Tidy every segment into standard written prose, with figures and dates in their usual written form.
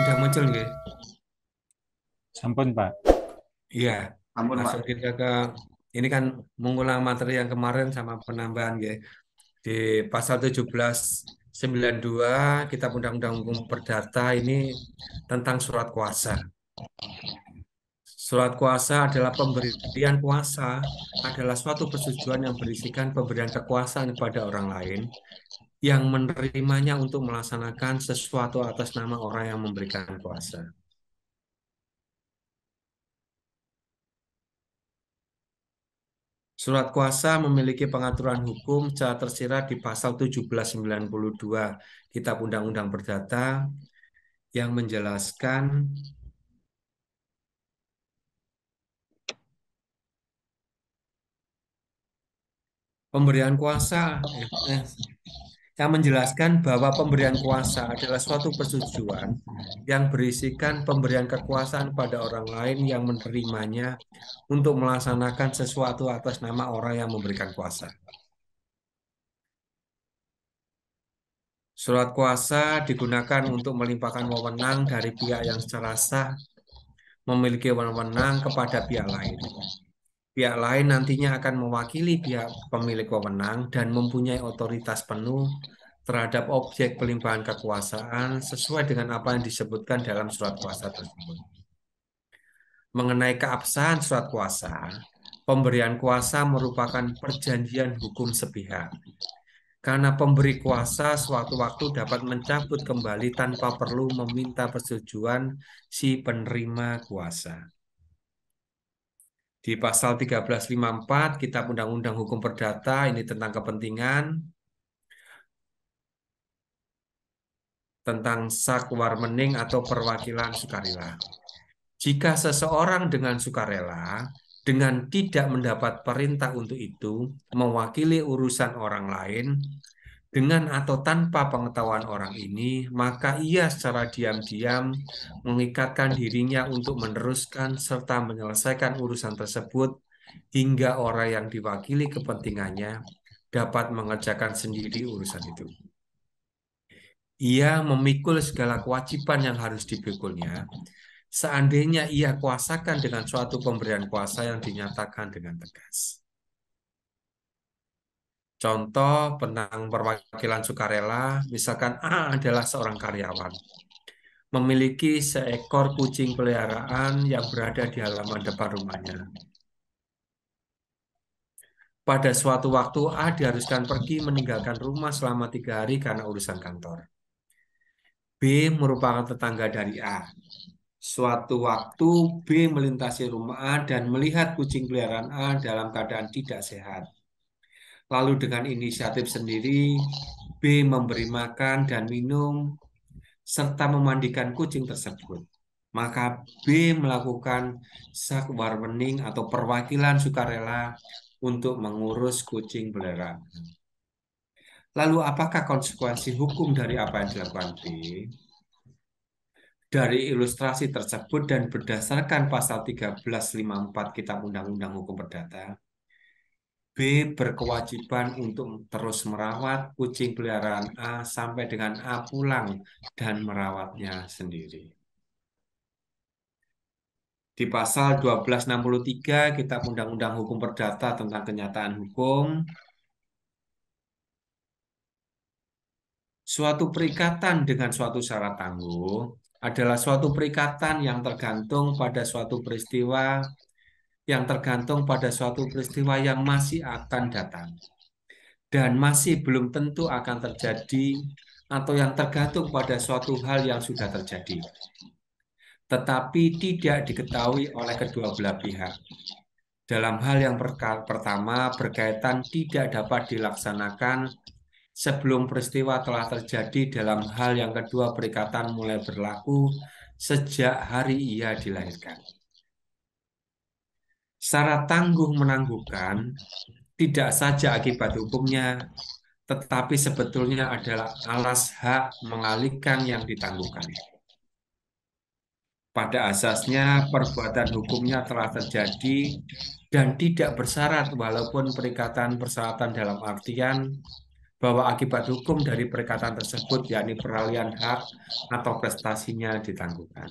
Sudah muncul nggih? Sampun, Pak. Iya, Ampun, Pak. langsung kita ke ini kan mengulang materi yang kemarin sama penambahan nggih. Di pasal 1792 Kitab Undang-Undang Hukum Perdata ini tentang surat kuasa. Surat kuasa adalah pemberian kuasa, adalah suatu persetujuan yang berisikan pemberian kekuasaan kepada orang lain yang menerimanya untuk melaksanakan sesuatu atas nama orang yang memberikan kuasa. Surat kuasa memiliki pengaturan hukum secara tersirat di pasal 1792 Kitab Undang-Undang Perdata yang menjelaskan pemberian kuasa eh, eh, yang menjelaskan bahwa pemberian kuasa adalah suatu persetujuan yang berisikan pemberian kekuasaan pada orang lain yang menerimanya untuk melaksanakan sesuatu atas nama orang yang memberikan kuasa. Surat kuasa digunakan untuk melimpahkan wewenang dari pihak yang secara sah memiliki wewenang kepada pihak lain. Pihak lain nantinya akan mewakili pihak pemilik wewenang dan mempunyai otoritas penuh terhadap objek pelimpahan kekuasaan sesuai dengan apa yang disebutkan dalam surat kuasa tersebut. Mengenai keabsahan surat kuasa, pemberian kuasa merupakan perjanjian hukum sepihak. Karena pemberi kuasa suatu waktu dapat mencabut kembali tanpa perlu meminta persetujuan si penerima kuasa. Di pasal 1354 Kitab Undang-Undang Hukum Perdata ini tentang kepentingan, tentang sakwarmening atau perwakilan sukarela. Jika seseorang dengan sukarela, dengan tidak mendapat perintah untuk itu, mewakili urusan orang lain, dengan atau tanpa pengetahuan orang ini, maka ia secara diam-diam mengikatkan dirinya untuk meneruskan serta menyelesaikan urusan tersebut hingga orang yang diwakili kepentingannya dapat mengerjakan sendiri urusan itu. Ia memikul segala kewajiban yang harus dipikulnya, seandainya ia kuasakan dengan suatu pemberian kuasa yang dinyatakan dengan tegas. Contoh tentang perwakilan sukarela, misalkan A adalah seorang karyawan, memiliki seekor kucing peliharaan yang berada di halaman depan rumahnya. Pada suatu waktu A diharuskan pergi meninggalkan rumah selama 3 hari karena urusan kantor. B merupakan tetangga dari A. Suatu waktu B melintasi rumah A dan melihat kucing peliharaan A dalam keadaan tidak sehat. Lalu dengan inisiatif sendiri, B memberi makan dan minum serta memandikan kucing tersebut. Maka B melakukan sakwarwening atau perwakilan sukarela untuk mengurus kucing peliharaan. Lalu apakah konsekuensi hukum dari apa yang dilakukan B? Dari ilustrasi tersebut dan berdasarkan pasal 1354 Kitab Undang-Undang Hukum Perdata, B berkewajiban untuk terus merawat kucing peliharaan A sampai dengan A pulang dan merawatnya sendiri. Di pasal 1263 Kitab Undang-Undang Hukum Perdata tentang kenyataan hukum, suatu perikatan dengan suatu syarat tangguh adalah suatu perikatan yang tergantung pada suatu peristiwa yang masih akan datang dan masih belum tentu akan terjadi atau yang tergantung pada suatu hal yang sudah terjadi tetapi tidak diketahui oleh kedua belah pihak. Dalam hal yang pertama berkaitan tidak dapat dilaksanakan sebelum peristiwa telah terjadi. Dalam hal yang kedua perikatan mulai berlaku sejak hari ia dilahirkan. Syarat tangguh menangguhkan tidak saja akibat hukumnya, tetapi sebetulnya adalah alas hak mengalihkan yang ditangguhkan. Pada asasnya perbuatan hukumnya telah terjadi dan tidak bersyarat walaupun perikatan persyaratan dalam artian bahwa akibat hukum dari perikatan tersebut, yakni peralihan hak atau prestasinya ditangguhkan.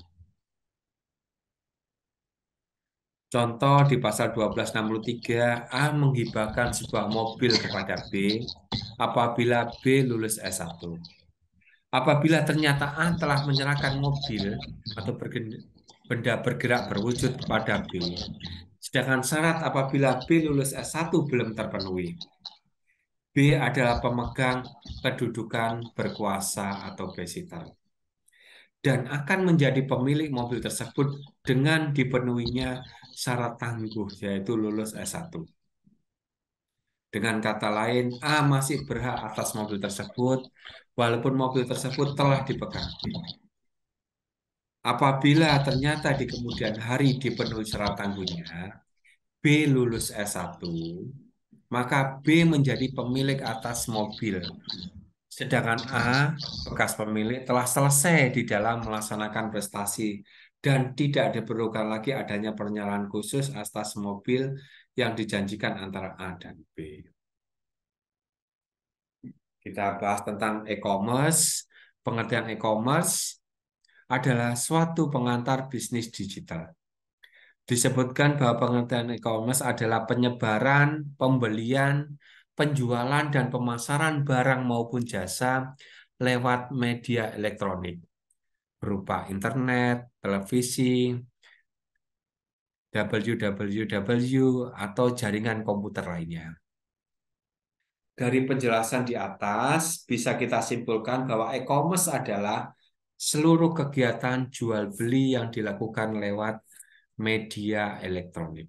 Contoh di pasal 1263, A menghibahkan sebuah mobil kepada B apabila B lulus S1. Apabila ternyata A telah menyerahkan mobil atau benda bergerak berwujud kepada B, sedangkan syarat apabila B lulus S1 belum terpenuhi. B adalah pemegang kedudukan berkuasa atau besitter dan akan menjadi pemilik mobil tersebut dengan dipenuhinya syarat tangguh yaitu lulus S1. Dengan kata lain, A masih berhak atas mobil tersebut walaupun mobil tersebut telah dipegang B. Apabila ternyata di kemudian hari dipenuhi syarat tangguhnya, B lulus S1, maka B menjadi pemilik atas mobil. Sedangkan A, bekas pemilik, telah selesai di dalam melaksanakan prestasi dan tidak diperlukan lagi adanya pernyalaan khusus atas mobil yang dijanjikan antara A dan B. Kita bahas tentang e-commerce. Pengertian e-commerce adalah suatu pengantar bisnis digital. Disebutkan bahwa pengertian e-commerce adalah penyebaran, pembelian, penjualan, dan pemasaran barang maupun jasa lewat media elektronik berupa internet, televisi, www, atau jaringan komputer lainnya. Dari penjelasan di atas, bisa kita simpulkan bahwa e-commerce adalah seluruh kegiatan jual beli yang dilakukan lewat media elektronik.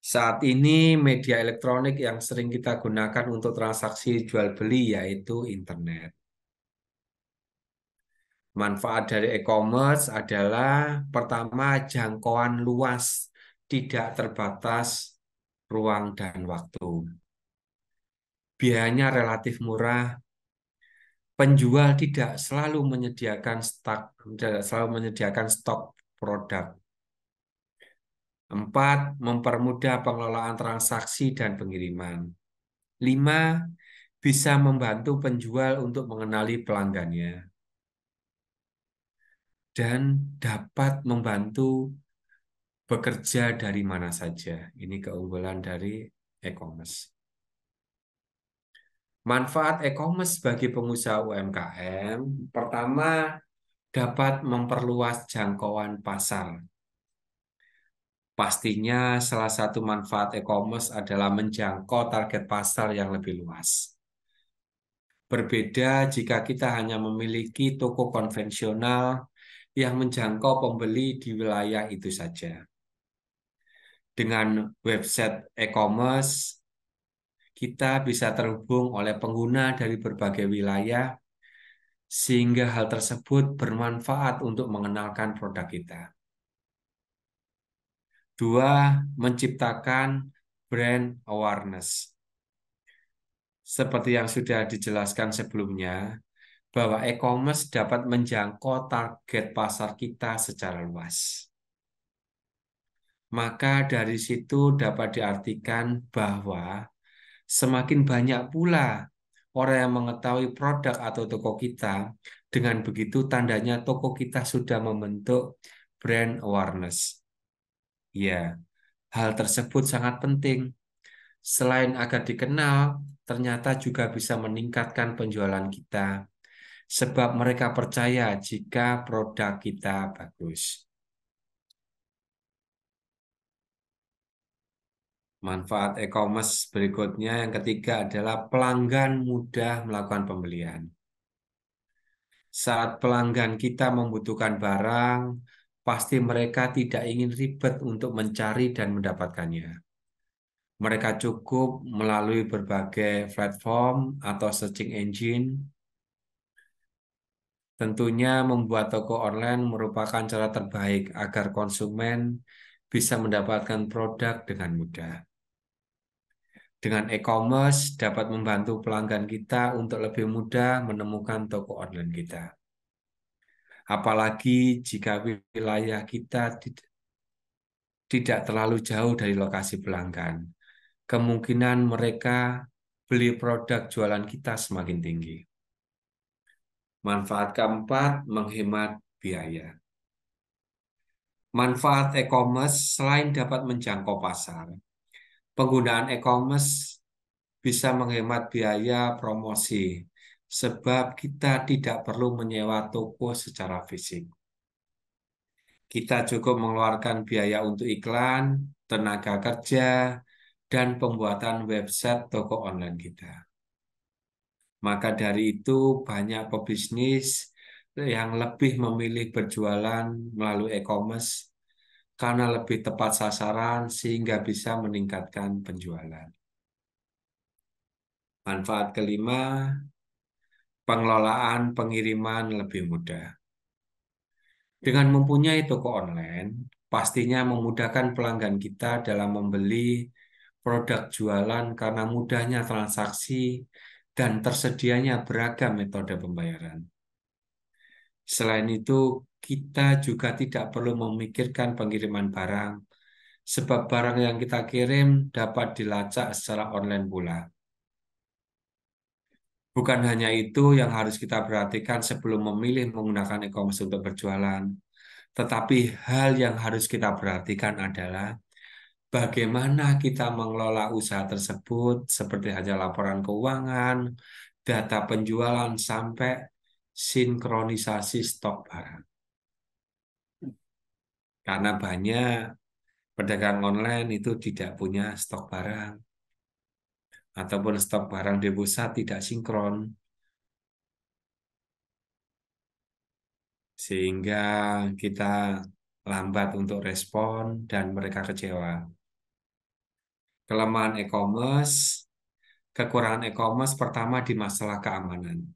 Saat ini media elektronik yang sering kita gunakan untuk transaksi jual beli yaitu internet. Manfaat dari e-commerce adalah pertama jangkauan luas, tidak terbatas ruang dan waktu. Biayanya relatif murah, penjual tidak selalu menyediakan stok produk. 4. Mempermudah pengelolaan transaksi dan pengiriman. 5. Bisa membantu penjual untuk mengenali pelanggannya. Dan dapat membantu bekerja dari mana saja. Ini keunggulan dari e-commerce. Manfaat e-commerce bagi pengusaha UMKM, pertama, dapat memperluas jangkauan pasar. Pastinya salah satu manfaat e-commerce adalah menjangkau target pasar yang lebih luas. Berbeda jika kita hanya memiliki toko konvensional yang menjangkau pembeli di wilayah itu saja. Dengan website e-commerce, kita bisa terhubung oleh pengguna dari berbagai wilayah, sehingga hal tersebut bermanfaat untuk mengenalkan produk kita. 2. Menciptakan brand awareness. Seperti yang sudah dijelaskan sebelumnya, bahwa e-commerce dapat menjangkau target pasar kita secara luas. Maka dari situ dapat diartikan bahwa semakin banyak pula orang yang mengetahui produk atau toko kita, dengan begitu tandanya toko kita sudah membentuk brand awareness. Ya, hal tersebut sangat penting. Selain agar dikenal, ternyata juga bisa meningkatkan penjualan kita, sebab mereka percaya jika produk kita bagus. Manfaat e-commerce berikutnya yang ketiga adalah pelanggan mudah melakukan pembelian. Saat pelanggan kita membutuhkan barang, pasti mereka tidak ingin ribet untuk mencari dan mendapatkannya. Mereka cukup melalui berbagai platform atau searching engine. Tentunya membuat toko online merupakan cara terbaik agar konsumen bisa mendapatkan produk dengan mudah. Dengan e-commerce dapat membantu pelanggan kita untuk lebih mudah menemukan toko online kita. Apalagi jika wilayah kita tidak terlalu jauh dari lokasi pelanggan. Kemungkinan mereka beli produk jualan kita semakin tinggi. Manfaat keempat, menghemat biaya. Manfaat e-commerce selain dapat menjangkau pasar, penggunaan e-commerce bisa menghemat biaya promosi, sebab kita tidak perlu menyewa toko secara fisik. Kita cukup mengeluarkan biaya untuk iklan, tenaga kerja, dan pembuatan website toko online kita. Maka dari itu banyak pebisnis yang lebih memilih berjualan melalui e-commerce karena lebih tepat sasaran sehingga bisa meningkatkan penjualan. Manfaat kelima, pengelolaan pengiriman lebih mudah. Dengan mempunyai toko online, pastinya memudahkan pelanggan kita dalam membeli produk jualan karena mudahnya transaksi dan tersedianya beragam metode pembayaran. Selain itu, kita juga tidak perlu memikirkan pengiriman barang, sebab barang yang kita kirim dapat dilacak secara online pula. Bukan hanya itu yang harus kita perhatikan sebelum memilih menggunakan e-commerce untuk berjualan, tetapi hal yang harus kita perhatikan adalah bagaimana kita mengelola usaha tersebut, seperti hanya laporan keuangan, data penjualan, sampai sinkronisasi stok barang. Karena banyak pedagang online itu tidak punya stok barang, ataupun stok barang di pusat tidak sinkron, sehingga kita lambat untuk respon dan mereka kecewa. Kelemahan e-commerce, kekurangan e-commerce pertama di masalah keamanan.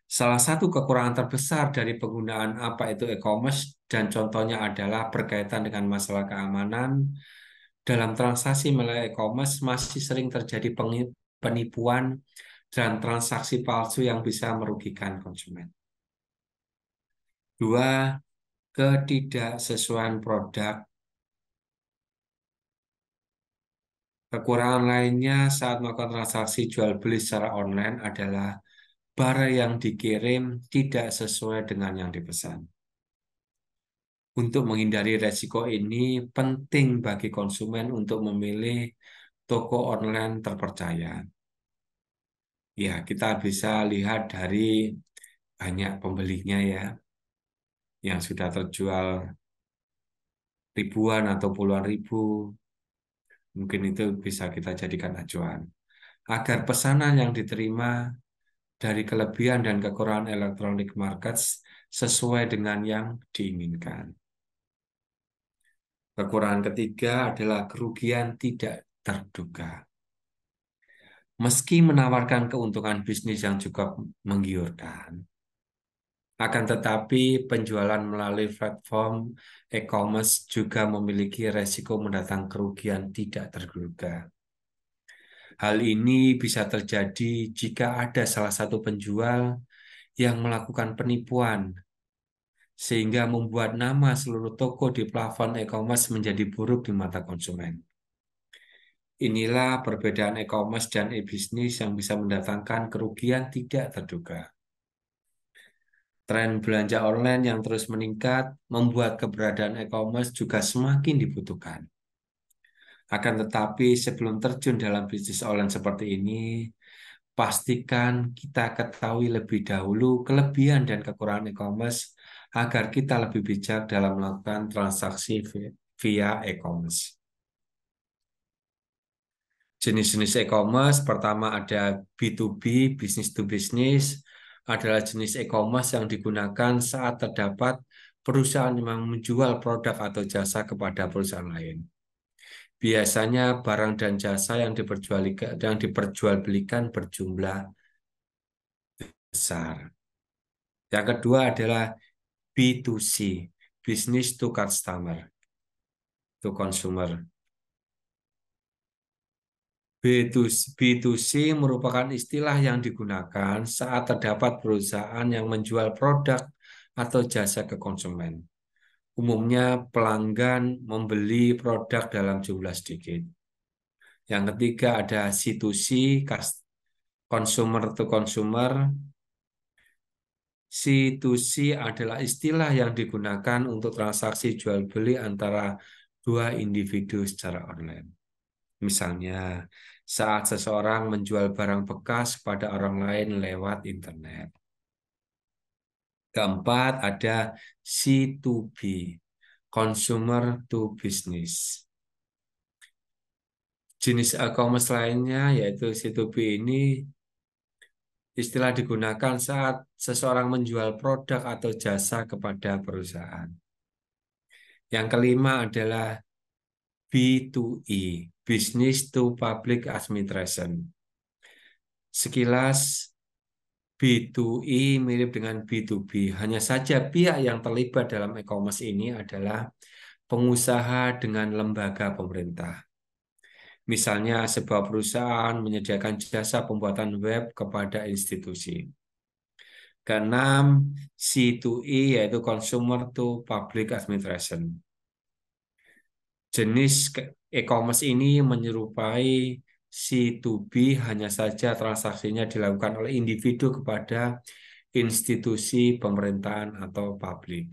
Salah satu kekurangan terbesar dari penggunaan apa itu e-commerce dan contohnya adalah berkaitan dengan masalah keamanan. Dalam transaksi melalui e-commerce masih sering terjadi penipuan dan transaksi palsu yang bisa merugikan konsumen. Dua, ketidaksesuaian produk. Kekurangan lainnya saat melakukan transaksi jual beli secara online adalah barang yang dikirim tidak sesuai dengan yang dipesan. Untuk menghindari resiko ini, penting bagi konsumen untuk memilih toko online terpercaya. Ya, kita bisa lihat dari banyak pembelinya ya, yang sudah terjual ribuan atau puluhan ribu. Mungkin itu bisa kita jadikan acuan. Agar pesanan yang diterima dari kelebihan dan kekurangan electronic markets sesuai dengan yang diinginkan. Kekurangan ketiga adalah kerugian tidak terduga. Meski menawarkan keuntungan bisnis yang cukup menggiurkan, akan tetapi penjualan melalui platform e-commerce juga memiliki resiko mendatang kerugian tidak terduga. Hal ini bisa terjadi jika ada salah satu penjual yang melakukan penipuan, sehingga membuat nama seluruh toko di platform e-commerce menjadi buruk di mata konsumen. Inilah perbedaan e-commerce dan e-bisnis yang bisa mendatangkan kerugian tidak terduga. Tren belanja online yang terus meningkat membuat keberadaan e-commerce juga semakin dibutuhkan. Akan tetapi sebelum terjun dalam bisnis online seperti ini, pastikan kita ketahui lebih dahulu kelebihan dan kekurangan e-commerce agar kita lebih bijak dalam melakukan transaksi via e-commerce. Jenis-jenis e-commerce pertama ada B2B, business to business, adalah jenis e-commerce yang digunakan saat terdapat perusahaan yang menjual produk atau jasa kepada perusahaan lain. Biasanya barang dan jasa yang diperjualbelikan berjumlah besar. Yang kedua adalah B2C, business to customer, to consumer. B2C merupakan istilah yang digunakan saat terdapat perusahaan yang menjual produk atau jasa ke konsumen. Umumnya pelanggan membeli produk dalam jumlah sedikit. Yang ketiga ada C2C, consumer to consumer. C2C adalah istilah yang digunakan untuk transaksi jual beli antara dua individu secara online. Misalnya, saat seseorang menjual barang bekas pada orang lain lewat internet. Keempat, ada C2B, consumer to business. Jenis e-commerce lainnya yaitu C2B ini istilah digunakan saat seseorang menjual produk atau jasa kepada perusahaan. Yang kelima adalah B2E, Business to Public Administration. Sekilas B2E mirip dengan B2B, hanya saja pihak yang terlibat dalam e-commerce ini adalah pengusaha dengan lembaga pemerintah. Misalnya, sebuah perusahaan menyediakan jasa pembuatan web kepada institusi. Keenam, C2E yaitu Consumer to Public Administration. Jenis e-commerce ini menyerupai C2B, hanya saja transaksinya dilakukan oleh individu kepada institusi pemerintahan atau publik.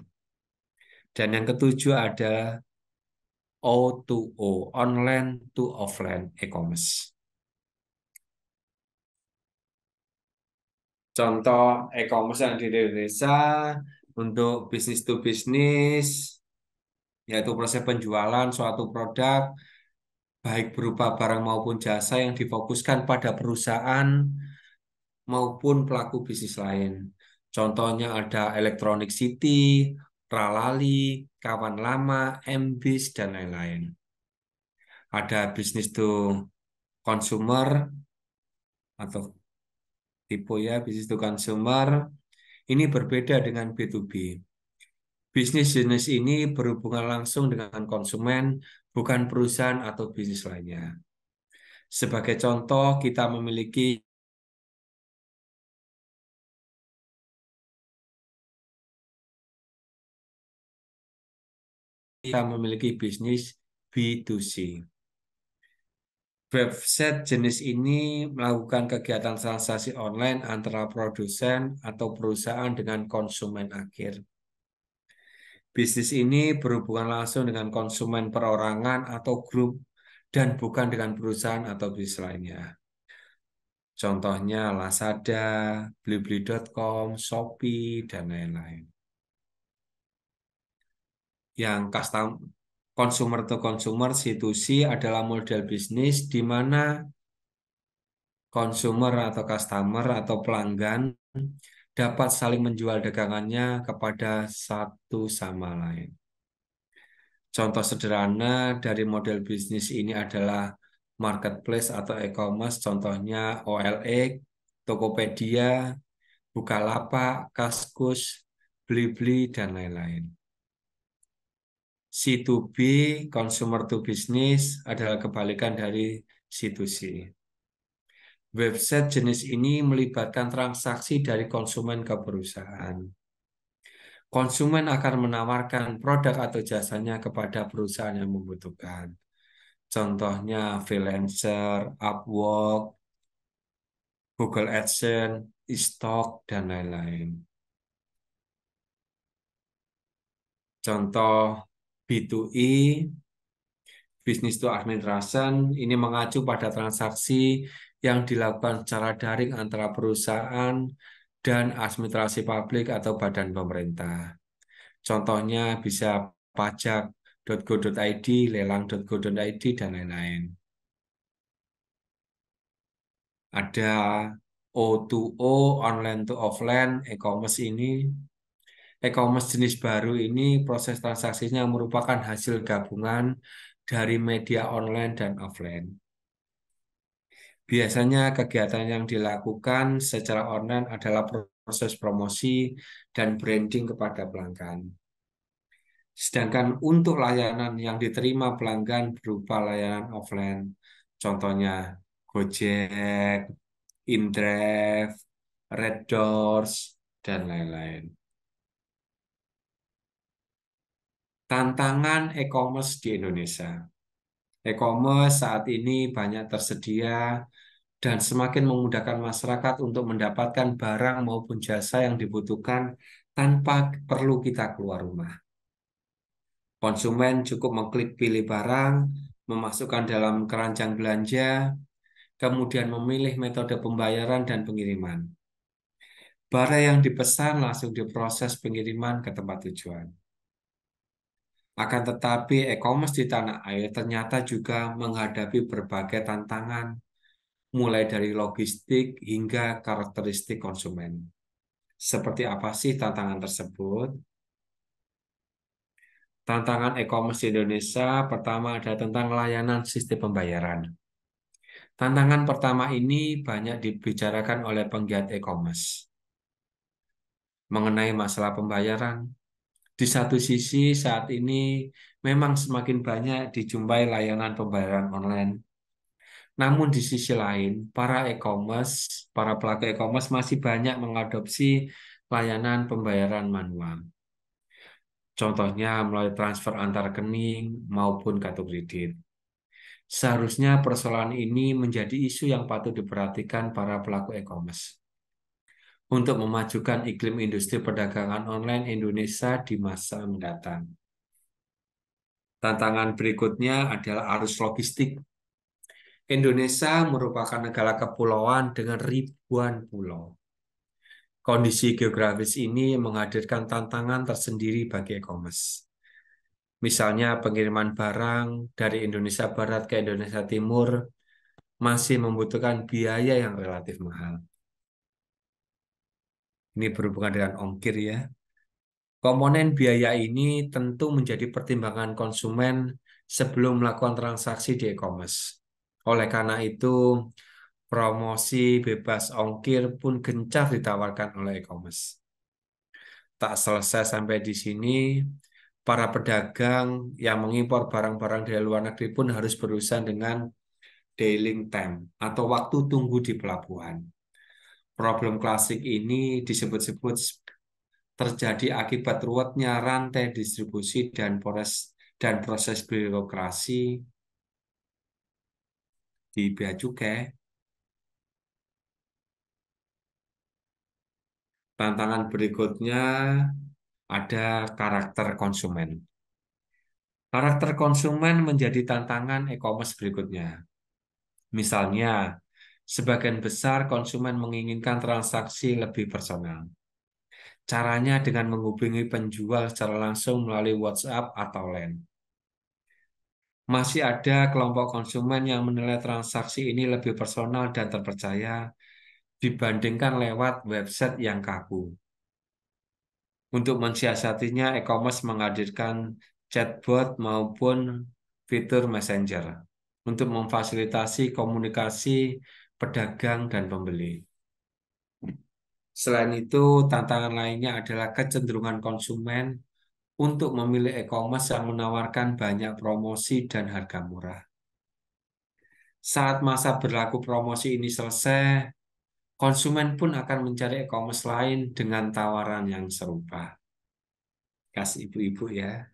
Dan yang ketujuh adalah O2O, online to offline e-commerce. Contoh e-commerce yang di Indonesia untuk bisnis to bisnis, yaitu proses penjualan suatu produk, baik berupa barang maupun jasa yang difokuskan pada perusahaan maupun pelaku bisnis lain. Contohnya ada Electronic City, Pralali, Kawan Lama, MBIS, dan lain-lain. Ada bisnis to consumer atau tipe ya, bisnis to consumer. Ini berbeda dengan B2B. Bisnis jenis ini berhubungan langsung dengan konsumen, bukan perusahaan atau bisnis lainnya. Sebagai contoh, kita memiliki bisnis B2C. Website jenis ini melakukan kegiatan transaksi online antara produsen atau perusahaan dengan konsumen akhir. Bisnis ini berhubungan langsung dengan konsumen perorangan atau grup dan bukan dengan perusahaan atau bisnis lainnya. Contohnya Lazada, Blibli.com, Shopee, dan lain-lain. Yang consumer to consumer C2C adalah model bisnis di mana konsumer atau customer atau pelanggan dapat saling menjual dagangannya kepada satu sama lain. Contoh sederhana dari model bisnis ini adalah marketplace atau e-commerce, contohnya OLX, Tokopedia, Bukalapak, Kaskus, Blibli, dan lain-lain. C2B, consumer to business, adalah kebalikan dari C2C. Website jenis ini melibatkan transaksi dari konsumen ke perusahaan. Konsumen akan menawarkan produk atau jasanya kepada perusahaan yang membutuhkan. Contohnya freelancer, Upwork, Google AdSense, e-stock, dan lain-lain. Contoh B2E, Business to Administration, ini mengacu pada transaksi yang dilakukan secara daring antara perusahaan dan administrasi publik atau badan pemerintah. Contohnya bisa pajak.go.id, lelang.go.id, dan lain-lain. Ada O2O, online to offline, e-commerce ini. E-commerce jenis baru ini proses transaksinya merupakan hasil gabungan dari media online dan offline. Biasanya kegiatan yang dilakukan secara online adalah proses promosi dan branding kepada pelanggan. Sedangkan untuk layanan yang diterima pelanggan berupa layanan offline, contohnya Gojek, InDrive, Red Doors, dan lain-lain. Tantangan e-commerce di Indonesia. E-commerce saat ini banyak tersedia dan semakin memudahkan masyarakat untuk mendapatkan barang maupun jasa yang dibutuhkan tanpa perlu kita keluar rumah. Konsumen cukup mengklik pilih barang, memasukkan dalam keranjang belanja, kemudian memilih metode pembayaran dan pengiriman. Barang yang dipesan langsung diproses pengiriman ke tempat tujuan. Akan tetapi, e-commerce di tanah air ternyata juga menghadapi berbagai tantangan, mulai dari logistik hingga karakteristik konsumen. Seperti apa sih tantangan tersebut? Tantangan e-commerce di Indonesia pertama ada tentang layanan sistem pembayaran. Tantangan pertama ini banyak dibicarakan oleh penggiat e-commerce mengenai masalah pembayaran. Di satu sisi, saat ini memang semakin banyak dijumpai layanan pembayaran online. Namun di sisi lain, para pelaku e-commerce masih banyak mengadopsi layanan pembayaran manual. Contohnya melalui transfer antar rekening maupun kartu kredit. Seharusnya persoalan ini menjadi isu yang patut diperhatikan para pelaku e-commerce untuk memajukan iklim industri perdagangan online Indonesia di masa mendatang. Tantangan berikutnya adalah arus logistik. Indonesia merupakan negara kepulauan dengan ribuan pulau. Kondisi geografis ini menghadirkan tantangan tersendiri bagi e-commerce. Misalnya pengiriman barang dari Indonesia Barat ke Indonesia Timur masih membutuhkan biaya yang relatif mahal. Ini berhubungan dengan ongkir ya. Komponen biaya ini tentu menjadi pertimbangan konsumen sebelum melakukan transaksi di e-commerce. Oleh karena itu, promosi bebas ongkir pun gencar ditawarkan oleh e-commerce. Tak selesai sampai di sini, para pedagang yang mengimpor barang-barang dari luar negeri pun harus berurusan dengan dwelling time atau waktu tunggu di pelabuhan. Problem klasik ini disebut-sebut terjadi akibat ruwetnya rantai distribusi dan proses birokrasi di bea cukai. Tantangan berikutnya ada karakter konsumen. Karakter konsumen menjadi tantangan e-commerce berikutnya. Misalnya, sebagian besar konsumen menginginkan transaksi lebih personal. Caranya dengan menghubungi penjual secara langsung melalui WhatsApp atau LAN. Masih ada kelompok konsumen yang menilai transaksi ini lebih personal dan terpercaya dibandingkan lewat website yang kaku. Untuk mensiasatinya, e-commerce menghadirkan chatbot maupun fitur messenger untuk memfasilitasi komunikasi pedagang dan pembeli. Selain itu, tantangan lainnya adalah kecenderungan konsumen untuk memilih e-commerce yang menawarkan banyak promosi dan harga murah. Saat masa berlaku promosi ini selesai, konsumen pun akan mencari e-commerce lain dengan tawaran yang serupa. Kasih ibu-ibu ya.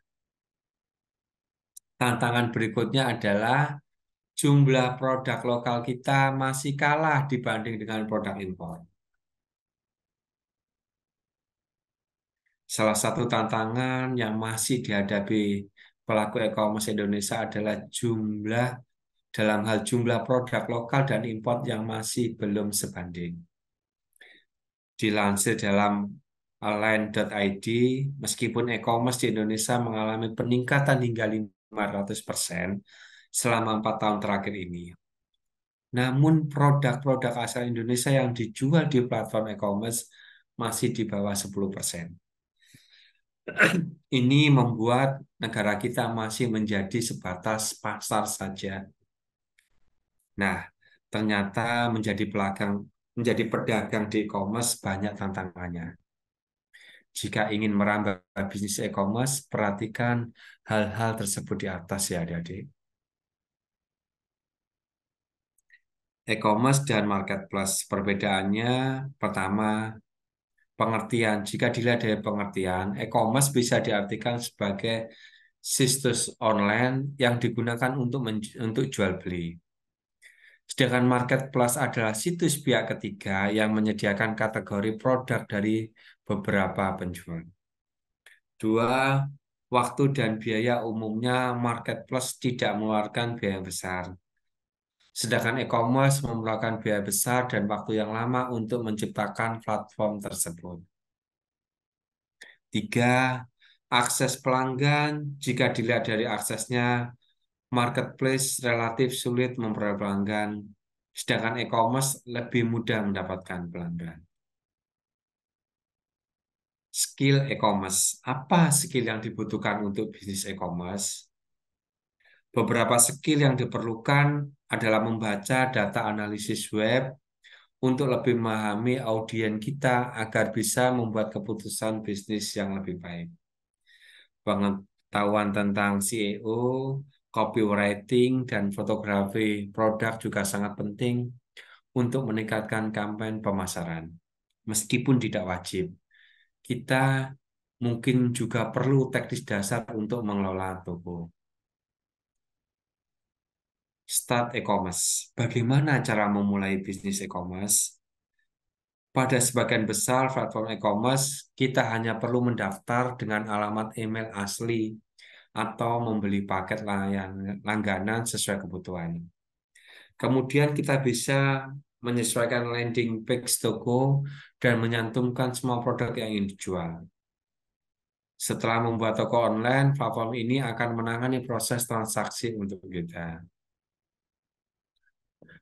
Tantangan berikutnya adalah jumlah produk lokal kita masih kalah dibanding dengan produk impor. Salah satu tantangan yang masih dihadapi pelaku e-commerce Indonesia adalah dalam hal jumlah produk lokal dan impor yang masih belum sebanding. Dilansir dalam line.id, meskipun e-commerce di Indonesia mengalami peningkatan hingga 500% selama 4 tahun terakhir ini. Namun produk-produk asal Indonesia yang dijual di platform e-commerce masih di bawah 10%. Ini membuat negara kita masih menjadi sebatas pasar saja. Nah, ternyata menjadi pedagang di e-commerce banyak tantangannya. Jika ingin merambah bisnis e-commerce, perhatikan hal-hal tersebut di atas ya adik-adik. E-commerce dan marketplace perbedaannya pertama pengertian. Jika dilihat dari pengertian, e-commerce bisa diartikan sebagai situs online yang digunakan untuk jual beli. Sedangkan marketplace adalah situs pihak ketiga yang menyediakan kategori produk dari beberapa penjual. Dua, waktu dan biaya umumnya marketplace tidak mengeluarkan biaya besar. Sedangkan e-commerce memerlukan biaya besar dan waktu yang lama untuk menciptakan platform tersebut. Tiga, akses pelanggan. Jika dilihat dari aksesnya, marketplace relatif sulit memperoleh pelanggan, sedangkan e-commerce lebih mudah mendapatkan pelanggan. Skill e-commerce. Apa skill yang dibutuhkan untuk bisnis e-commerce? Beberapa skill yang diperlukan adalah membaca data analisis web untuk lebih memahami audiens kita agar bisa membuat keputusan bisnis yang lebih baik. Pengetahuan tentang SEO, copywriting, dan fotografi produk juga sangat penting untuk meningkatkan kampanye pemasaran. Meskipun tidak wajib, kita mungkin juga perlu teknis dasar untuk mengelola toko. Start e-commerce. Bagaimana cara memulai bisnis e-commerce? Pada sebagian besar platform e-commerce, kita hanya perlu mendaftar dengan alamat email asli atau membeli paket langganan sesuai kebutuhan. Kemudian kita bisa menyesuaikan landing page toko dan menyantumkan semua produk yang ingin dijual. Setelah membuat toko online, platform ini akan menangani proses transaksi untuk kita.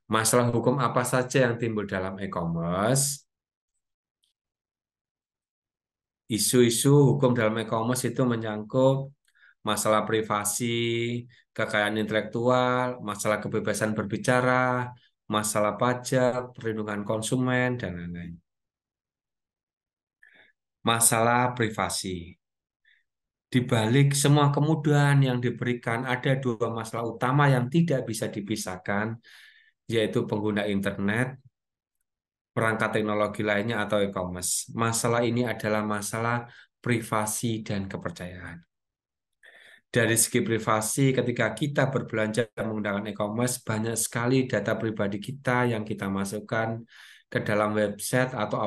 Masalah hukum apa saja yang timbul dalam e-commerce? Isu-isu hukum dalam e-commerce itu menyangkut masalah privasi, kekayaan intelektual, masalah kebebasan berbicara, masalah pajak, perlindungan konsumen, dan lain-lain. Masalah privasi. Di balik semua kemudahan yang diberikan, ada dua masalah utama yang tidak bisa dipisahkan, yaitu pengguna internet, perangkat teknologi lainnya, atau e-commerce. Masalah ini adalah masalah privasi dan kepercayaan. Dari segi privasi, ketika kita berbelanja menggunakan e-commerce, banyak sekali data pribadi kita yang kita masukkan ke dalam website atau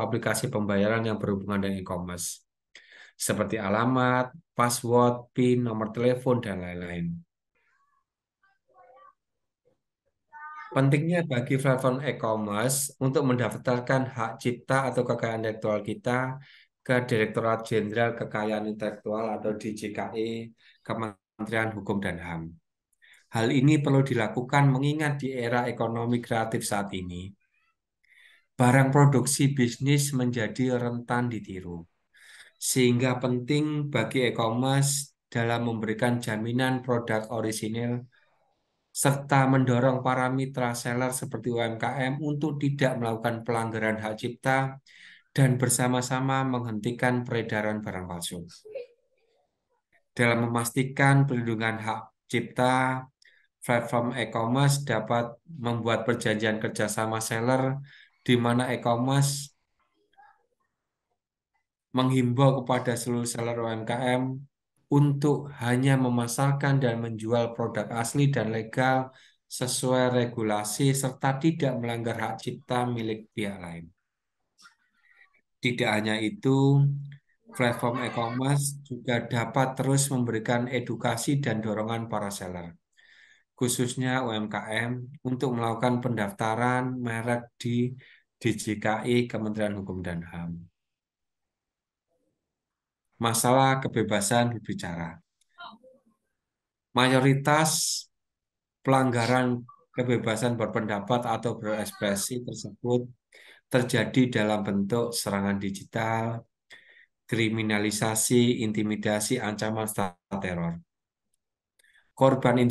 aplikasi pembayaran yang berhubungan dengan e-commerce, seperti alamat, password, PIN, nomor telepon, dan lain-lain. Pentingnya bagi platform e-commerce untuk mendaftarkan hak cipta atau kekayaan intelektual kita ke Direktorat Jenderal Kekayaan Intelektual atau DJKI, Kementerian Hukum dan HAM. Hal ini perlu dilakukan mengingat di era ekonomi kreatif saat ini, barang produksi bisnis menjadi rentan ditiru. Sehingga penting bagi e-commerce dalam memberikan jaminan produk orisinil serta mendorong para mitra seller seperti UMKM untuk tidak melakukan pelanggaran hak cipta dan bersama-sama menghentikan peredaran barang palsu. Dalam memastikan perlindungan hak cipta, platform e-commerce dapat membuat perjanjian kerjasama seller di mana e-commerce menghimbau kepada seluruh seller UMKM untuk hanya memasarkan dan menjual produk asli dan legal sesuai regulasi serta tidak melanggar hak cipta milik pihak lain. Tidak hanya itu, platform e-commerce juga dapat terus memberikan edukasi dan dorongan para seller, khususnya UMKM, untuk melakukan pendaftaran merek di DJKI Kementerian Hukum dan HAM. Masalah kebebasan berbicara. Mayoritas pelanggaran kebebasan berpendapat atau berekspresi tersebut terjadi dalam bentuk serangan digital, kriminalisasi, intimidasi, ancaman serta teror. Korban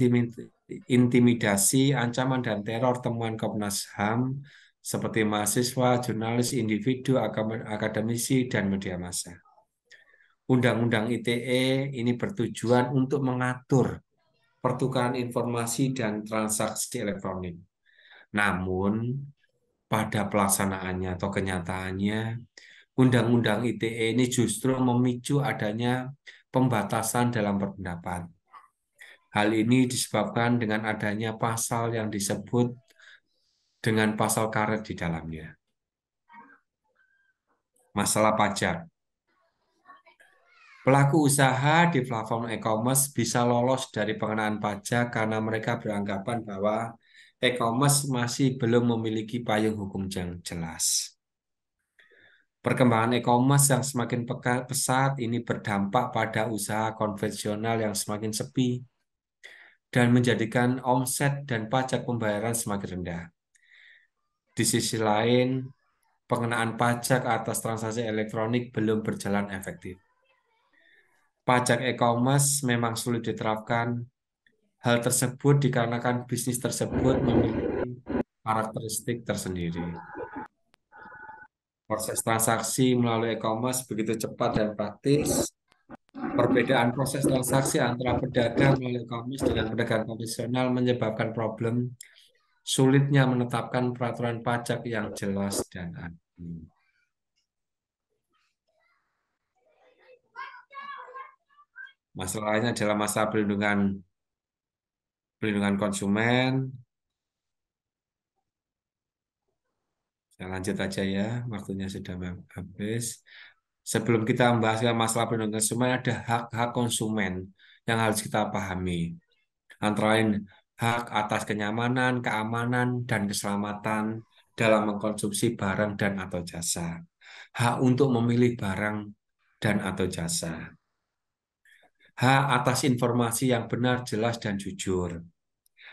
intimidasi, ancaman, dan teror temuan Komnas HAM seperti mahasiswa, jurnalis, individu, akademisi, dan media massa. Undang-Undang ITE ini bertujuan untuk mengatur pertukaran informasi dan transaksi elektronik. Namun, pada pelaksanaannya atau kenyataannya, Undang-Undang ITE ini justru memicu adanya pembatasan dalam berpendapat. Hal ini disebabkan dengan adanya pasal yang disebut dengan pasal karet di dalamnya. Masalah pajak. Pelaku usaha di platform e-commerce bisa lolos dari pengenaan pajak karena mereka beranggapan bahwa e-commerce masih belum memiliki payung hukum yang jelas. Perkembangan e-commerce yang semakin pesat ini berdampak pada usaha konvensional yang semakin sepi dan menjadikan omset dan pajak pembayaran semakin rendah. Di sisi lain, pengenaan pajak atas transaksi elektronik belum berjalan efektif. Pajak e-commerce memang sulit diterapkan. Hal tersebut dikarenakan bisnis tersebut memiliki karakteristik tersendiri. Proses transaksi melalui e-commerce begitu cepat dan praktis. Perbedaan proses transaksi antara pedagang melalui e-commerce dengan pedagang konvensional menyebabkan problem sulitnya menetapkan peraturan pajak yang jelas dan adil. Masalahnya adalah masalah perlindungan konsumen. Saya lanjut aja ya, waktunya sudah habis. Sebelum kita membahas masalah perlindungan konsumen, ada hak-hak konsumen yang harus kita pahami. Antara lain hak atas kenyamanan, keamanan, dan keselamatan dalam mengkonsumsi barang dan atau jasa. Hak untuk memilih barang dan atau jasa. Hak atas informasi yang benar, jelas, dan jujur.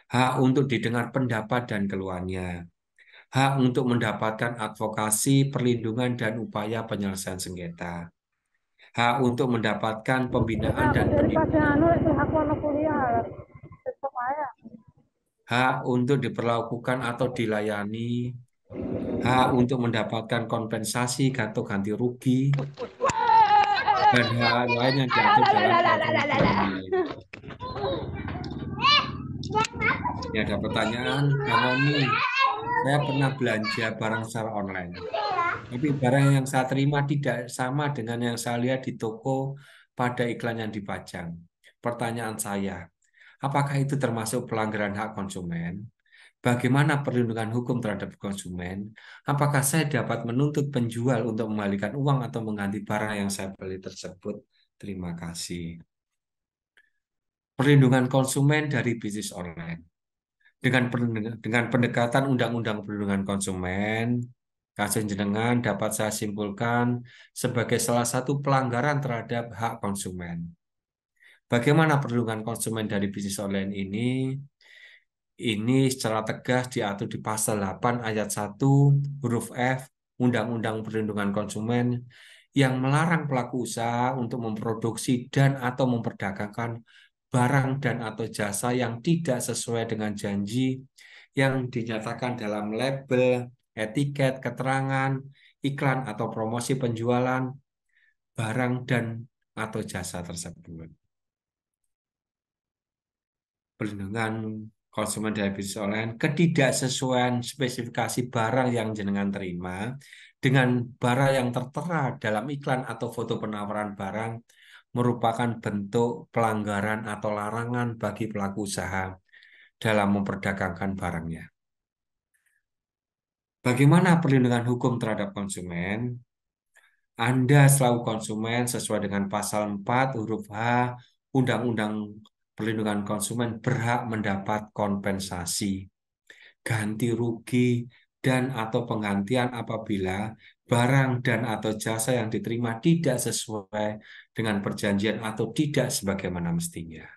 Hak untuk didengar pendapat dan keluhannya. Hak untuk mendapatkan advokasi, perlindungan, dan upaya penyelesaian sengketa. Hak untuk mendapatkan pembinaan dan pendidikan. Hak untuk diperlakukan atau dilayani. Hak untuk mendapatkan kompensasi atau ganti rugi. Dan hak lain yang diatur dalam peraturan perundang lain. Ini ada pertanyaan, Bang Oni, saya pernah belanja barang secara online. Tapi barang yang saya terima tidak sama dengan yang saya lihat di toko pada iklan yang dipajang. Pertanyaan saya, apakah itu termasuk pelanggaran hak konsumen? Bagaimana perlindungan hukum terhadap konsumen? Apakah saya dapat menuntut penjual untuk mengembalikan uang atau mengganti barang yang saya beli tersebut? Terima kasih. Perlindungan konsumen dari bisnis online. Dengan pendekatan Undang-Undang Perlindungan Konsumen, kasus jenengan dapat saya simpulkan sebagai salah satu pelanggaran terhadap hak konsumen. Bagaimana perlindungan konsumen dari bisnis online ini? Ini secara tegas diatur di pasal 8 ayat 1 huruf F Undang-Undang Perlindungan Konsumen yang melarang pelaku usaha untuk memproduksi dan atau memperdagangkan barang dan atau jasa yang tidak sesuai dengan janji yang dinyatakan dalam label, etiket, keterangan, iklan atau promosi penjualan barang dan atau jasa tersebut. Perlindungan konsumen dari bisnis online, ketidaksesuaian spesifikasi barang yang jenengan terima dengan barang yang tertera dalam iklan atau foto penawaran barang merupakan bentuk pelanggaran atau larangan bagi pelaku usaha dalam memperdagangkan barangnya. Bagaimana perlindungan hukum terhadap konsumen? Anda selaku konsumen sesuai dengan pasal 4 huruf H Undang-Undang Perlindungan Konsumen berhak mendapat kompensasi, ganti rugi, dan atau penggantian apabila barang dan atau jasa yang diterima tidak sesuai dengan perjanjian atau tidak sebagaimana mestinya.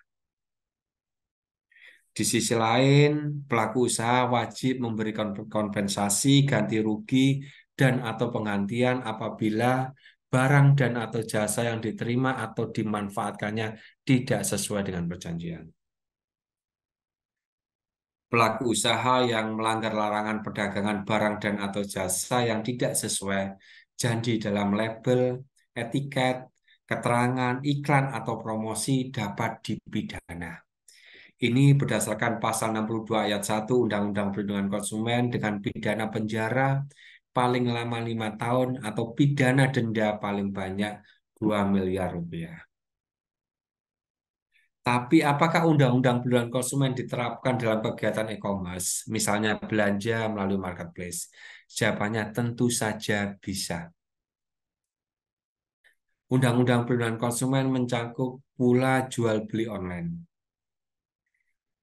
Di sisi lain, pelaku usaha wajib memberi kompensasi, ganti rugi, dan atau penggantian apabila barang dan atau jasa yang diterima atau dimanfaatkannya tidak sesuai dengan perjanjian. Pelaku usaha yang melanggar larangan perdagangan barang dan atau jasa yang tidak sesuai janji dalam label, etiket, keterangan, iklan, atau promosi dapat dipidana. Ini berdasarkan pasal 62 ayat 1 Undang-Undang Perlindungan Konsumen dengan pidana penjara paling lama 5 tahun atau pidana denda paling banyak 2 miliar rupiah. Tapi apakah undang-undang perlindungan konsumen diterapkan dalam kegiatan e-commerce, misalnya belanja melalui marketplace? Jawabannya tentu saja bisa. Undang-undang perlindungan konsumen mencakup pula jual beli online.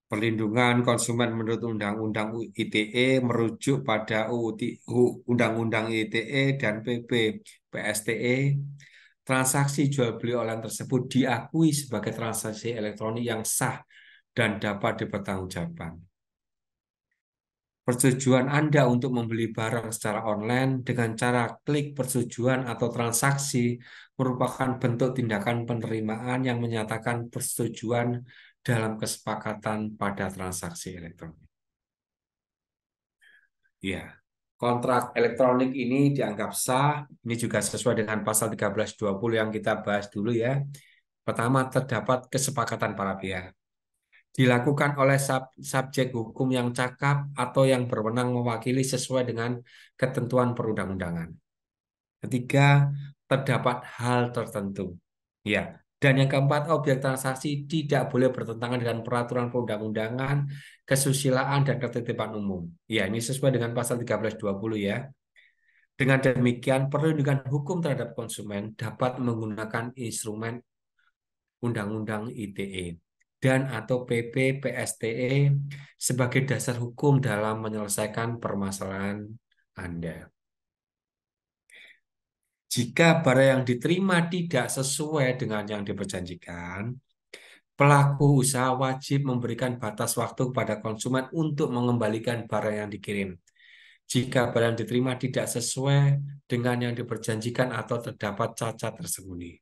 Perlindungan konsumen menurut Undang-Undang ITE merujuk pada Undang-Undang ITE dan PP PSTE. Transaksi jual beli online tersebut diakui sebagai transaksi elektronik yang sah dan dapat dipertanggungjawabkan. Persetujuan Anda untuk membeli barang secara online dengan cara klik persetujuan atau transaksi merupakan bentuk tindakan penerimaan yang menyatakan persetujuan dalam kesepakatan pada transaksi elektronik. Ya, kontrak elektronik ini dianggap sah. Ini juga sesuai dengan pasal 1320 yang kita bahas dulu ya. Pertama, terdapat kesepakatan para pihak. Dilakukan oleh subjek hukum yang cakap atau yang berwenang mewakili sesuai dengan ketentuan perundang-undangan. Ketiga, terdapat hal tertentu. Ya, dan yang keempat, objek transaksi tidak boleh bertentangan dengan peraturan perundang-undangan, kesusilaan, dan ketertiban umum. Ya, ini sesuai dengan pasal 1320 ya. Dengan demikian, perlindungan hukum terhadap konsumen dapat menggunakan instrumen Undang-Undang ITE dan atau PP PSTE sebagai dasar hukum dalam menyelesaikan permasalahan Anda. Jika barang yang diterima tidak sesuai dengan yang diperjanjikan, pelaku usaha wajib memberikan batas waktu kepada konsumen untuk mengembalikan barang yang dikirim. Jika barang yang diterima tidak sesuai dengan yang diperjanjikan atau terdapat cacat tersembunyi.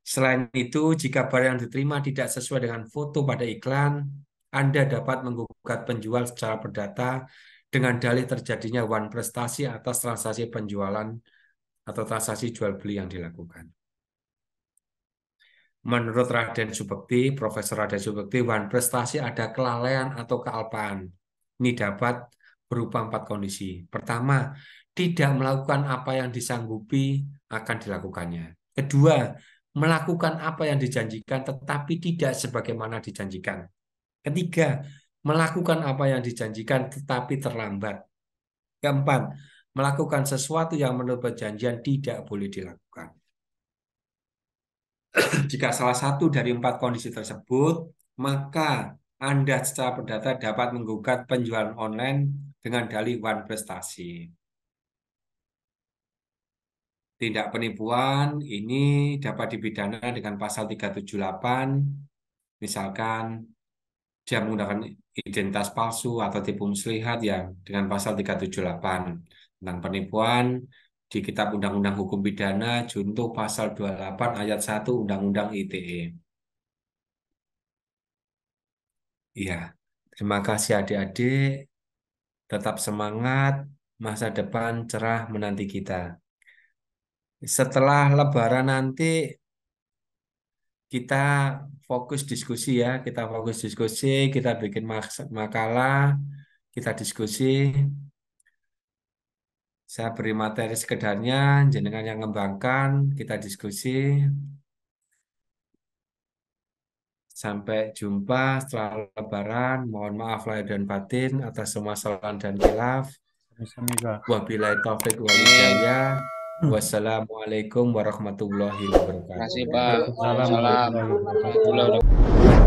Selain itu, jika barang yang diterima tidak sesuai dengan foto pada iklan, Anda dapat menggugat penjual secara perdata dengan dalih terjadinya wan prestasi atas transaksi penjualan atau transaksi jual beli yang dilakukan. Menurut Raden Subekti, Profesor Raden Subekti, wan prestasi ada kelalaian atau kealpaan. Ini dapat berupa 4 kondisi. Pertama, tidak melakukan apa yang disanggupi akan dilakukannya. Kedua, melakukan apa yang dijanjikan tetapi tidak sebagaimana dijanjikan. Ketiga, melakukan apa yang dijanjikan tetapi terlambat. Keempat, melakukan sesuatu yang menurut perjanjian tidak boleh dilakukan. Jika salah satu dari 4 kondisi tersebut, maka Anda secara perdata dapat menggugat penjualan online dengan dalih wan prestasi. Tindak penipuan ini dapat dipidana dengan pasal 378, misalkan dia menggunakan identitas palsu atau tipu muslihat yang dengan pasal 378 tentang penipuan di Kitab Undang-Undang Hukum Pidana junto pasal 28 ayat 1 Undang-Undang ITE. Iya, terima kasih adik-adik. Tetap semangat, masa depan cerah menanti kita. Setelah Lebaran nanti kita fokus diskusi ya, kita fokus diskusi, kita bikin makalah, kita diskusi. Saya beri materi sekedarnya, jenengan yang ngembangkan, kita diskusi. Sampai jumpa setelah Lebaran. Mohon maaf lahir dan batin atas semua kesalahan dan khilaf. Sami-sami, Pak. Wabillahi taufik wal Amin. hidayah. Wassalamualaikum warahmatullahi Terima kasih, wabarakatuh. Pak. Waalaikumsalam Salam. warahmatullahi wabarakatuh. Alhamdulillah udah